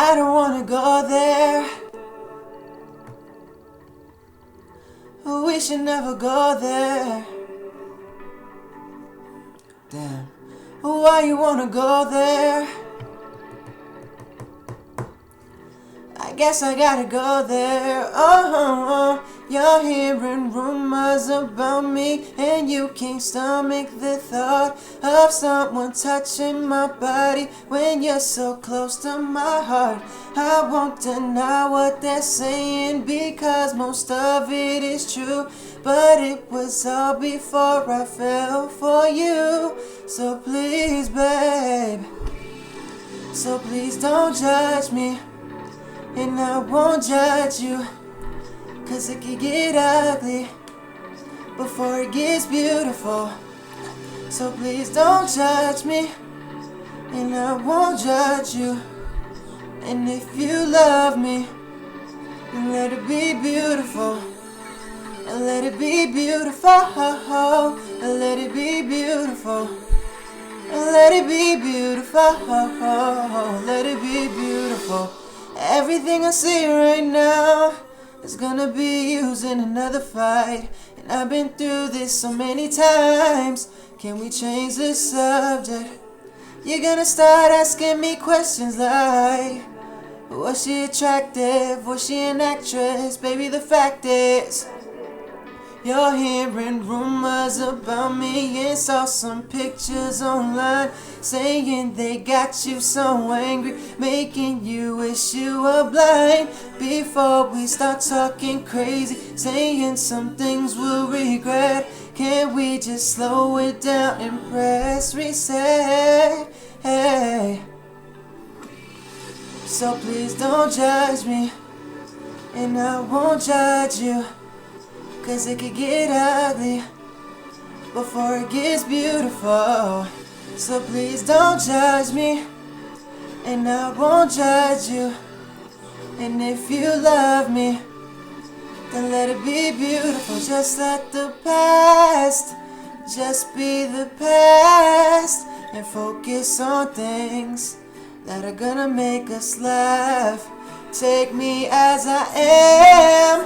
I don't wanna go there. We should never go there. Damn, why you wanna go there? I guess I gotta go there. Oh, you're hearing rumors about me, and you can't stomach the thought of someone touching my body when you're so close to my heart. I won't deny what they're saying because most of it is true, but it was all before I fell for you. So please, babe, so please don't judge me. And I won't judge you, 'cause it can get ugly before it gets beautiful. So please don't judge me, and I won't judge you. And if you love me, then let it be beautiful. And let it be beautiful. And let it be beautiful. And let it be beautiful. Let it be beautiful. Everything I see right now is gonna be used in another fight. And I've been through this so many times. Can we change the subject? You're gonna start asking me questions like, was she attractive? Was she an actress? Baby, the fact is, you're hearing rumors about me and saw some pictures online saying they got you so angry, making you wish you were blind. Before we start talking crazy, saying some things we'll regret, can't we just slow it down and press reset? Hey. So please don't judge me, and I won't judge you, 'cause it could get ugly before it gets beautiful. So please don't judge me, and I won't judge you. And if you love me, then let it be beautiful. Just let the past just be the past, and focus on things that are gonna make us laugh. Take me as I am,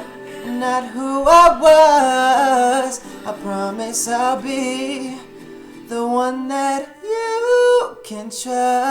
not who I was. I promise I'll be the one that you can trust.